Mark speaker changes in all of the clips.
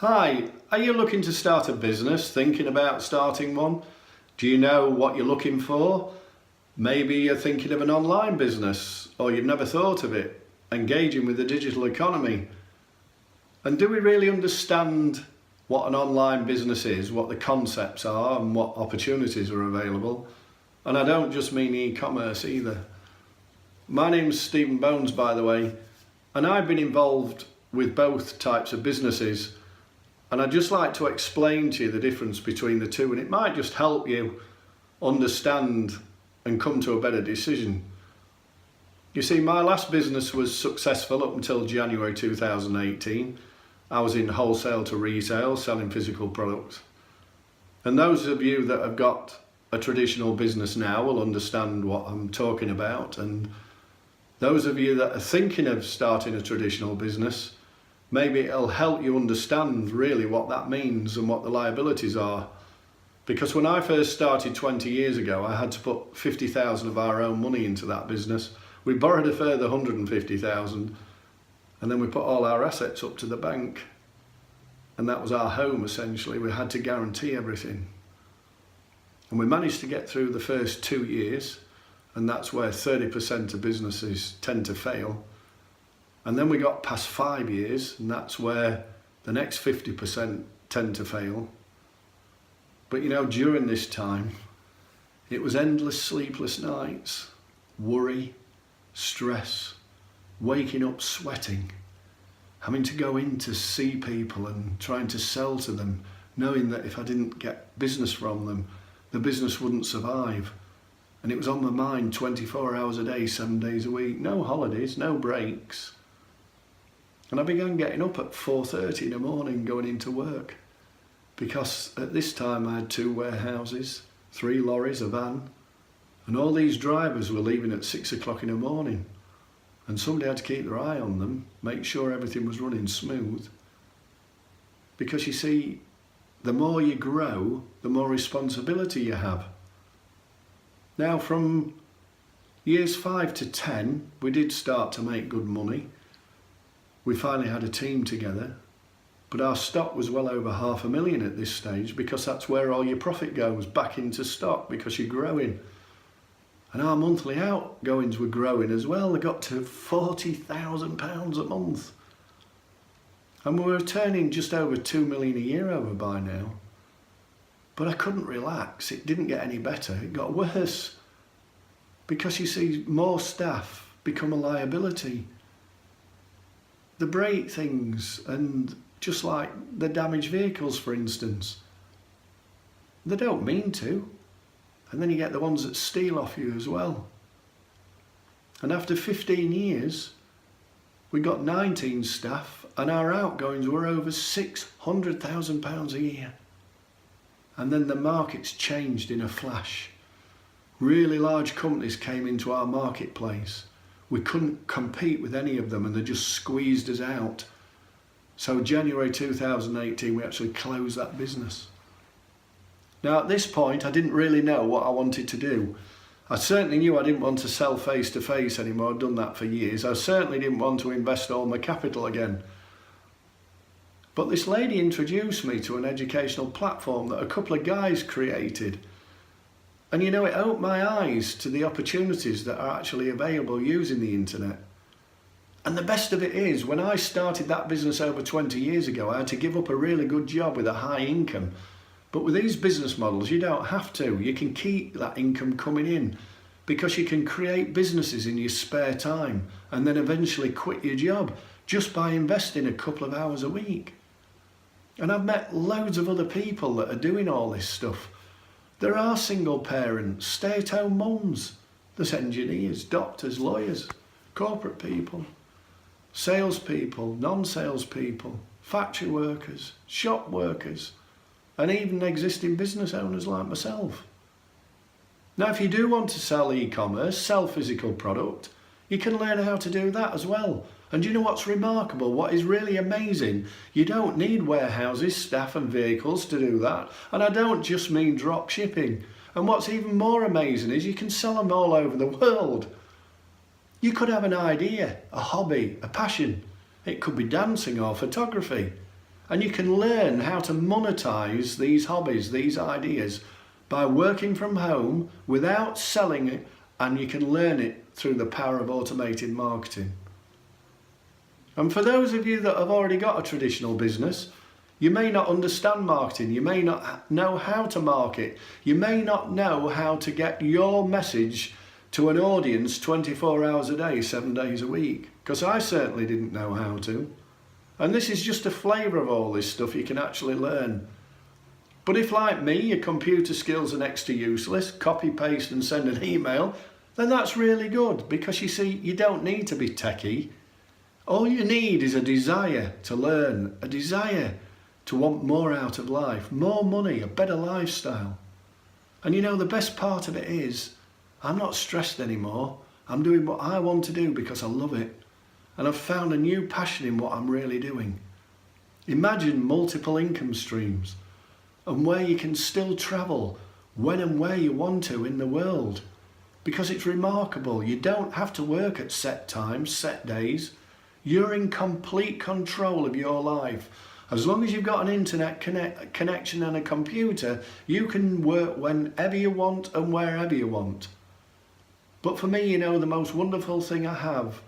Speaker 1: Hi, are you looking to start a business, thinking about starting one? Do you know what you're looking for? Maybe you're thinking of an online business or you've never thought of it, engaging with the digital economy. And do we really understand what an online business is, what the concepts are and what opportunities are available? And I don't just mean e-commerce either. My name's Stephen Bones, by the way, and I've been involved with both types of businesses. And I'd just like to explain to you the difference between the two, and it might just help you understand and come to a better decision. You see, my last business was successful up until January 2018. I was in wholesale to retail, selling physical products. And those of you that have got a traditional business now will understand what I'm talking about. And those of you that are thinking of starting a traditional business, maybe it'll help you understand really what that means and what the liabilities are. Because when I first started 20 years ago, I had to put 50,000 of our own money into that business. We borrowed a further 150,000, and then we put all our assets up to the bank. And that was our home, essentially. We had to guarantee everything. And we managed to get through the first 2 years, and that's where 30% of businesses tend to fail. And then we got past 5 years, and that's where the next 50% tend to fail. But you know, during this time, it was endless sleepless nights, worry, stress, waking up sweating, having to go in to see people and trying to sell to them, knowing that if I didn't get business from them, the business wouldn't survive. And it was on my mind 24 hours a day, 7 days a week, no holidays, no breaks. And I began getting up at 4:30 in the morning going into work, because at this time I had 2 warehouses, 3 lorries, a van, and all these drivers were leaving at 6 o'clock in the morning. And somebody had to keep their eye on them, make sure everything was running smooth. Because you see, the more you grow, the more responsibility you have. Now from years 5 to 10, we did start to make good money. We finally had a team together, but our stock was well over 500,000 at this stage, because that's where all your profit goes, back into stock, because you're growing. And our monthly outgoings were growing as well. They got to £40,000 a month. And we were turning just over 2 million a year over by now. But I couldn't relax. It didn't get any better. It got worse. Because you see, more staff become a liability. They break things, and just like the damaged vehicles, for instance, they don't mean to, and then you get the ones that steal off you as well. And after 15 years, we got 19 staff, and our outgoings were over £600,000 a year. And then the markets changed in a flash. Really large companies came into our marketplace. We couldn't compete with any of them, and they just squeezed us out. So January 2018, we actually closed that business. Now at this point, I didn't really know what I wanted to do. I certainly knew I didn't want to sell face to face anymore. I'd done that for years. I certainly didn't want to invest all my capital again. But this lady introduced me to an educational platform that a couple of guys created. And you know, it opened my eyes to the opportunities that are actually available using the internet. And the best of it is, when I started that business over 20 years ago, I had to give up a really good job with a high income. But with these business models, you don't have to. You can keep that income coming in, because you can create businesses in your spare time and then eventually quit your job just by investing a couple of hours a week. And I've met loads of other people that are doing all this stuff. There are single parents, stay-at-home mums, there's engineers, doctors, lawyers, corporate people, salespeople, non-salespeople, factory workers, shop workers, and even existing business owners like myself. Now, if you do want to sell e-commerce, sell physical product, you can learn how to do that as well. And you know what's remarkable, what is really amazing? You don't need warehouses, staff and vehicles to do that. And I don't just mean drop shipping. And what's even more amazing is you can sell them all over the world. You could have an idea, a hobby, a passion. It could be dancing or photography. And you can learn how to monetize these hobbies, these ideas, by working from home without selling it, and you can learn it through the power of automated marketing. And for those of you that have already got a traditional business, you may not understand marketing, you may not know how to market, you may not know how to get your message to an audience 24 hours a day, 7 days a week, because I certainly didn't know how to. And this is just a flavour of all this stuff you can actually learn. But if, like me, your computer skills are next to useless, copy, paste and send an email, then that's really good, because you see, you don't need to be techie. All you need is a desire to learn, a desire to want more out of life, more money, a better lifestyle. And you know, the best part of it is, I'm not stressed anymore. I'm doing what I want to do because I love it. And I've found a new passion in what I'm really doing. Imagine multiple income streams and where you can still travel when and where you want to in the world. Because it's remarkable. You don't have to work at set times, set days. You're in complete control of your life. As long as you've got an internet connection and a computer, you can work whenever you want and wherever you want. But for me, you know, the most wonderful thing I have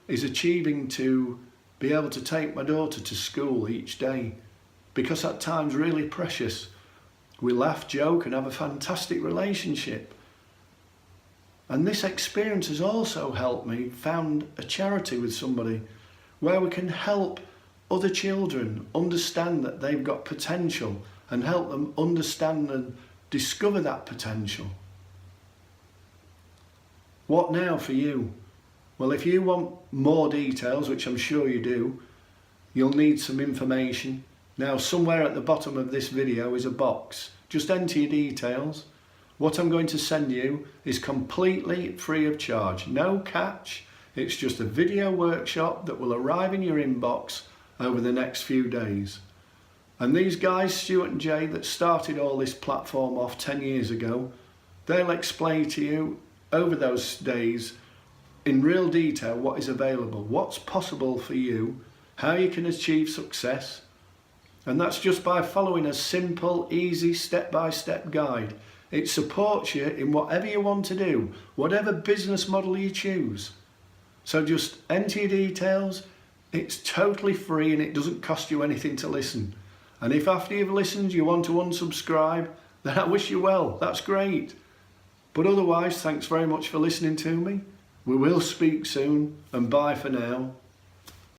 Speaker 1: is achieving to be able to take my daughter to school each day, because that time's really precious. We laugh, joke and have a fantastic relationship. And this experience has also helped me found a charity with somebody where we can help other children understand that they've got potential and help them understand and discover that potential. What now for you? Well, if you want more details, which I'm sure you do, you'll need some information. Now, somewhere at the bottom of this video is a box. Just enter your details. What I'm going to send you is completely free of charge. No catch. It's just a video workshop that will arrive in your inbox over the next few days. And these guys, Stuart and Jay, that started all this platform off 10 years ago, they'll explain to you over those days in real detail what is available, what's possible for you, how you can achieve success. And that's just by following a simple, easy, step-by-step guide. It supports you in whatever you want to do, whatever business model you choose. So just enter your details. It's totally free and it doesn't cost you anything to listen. And if after you've listened you want to unsubscribe, then I wish you well. That's great. But otherwise, thanks very much for listening to me. We will speak soon, and bye for now.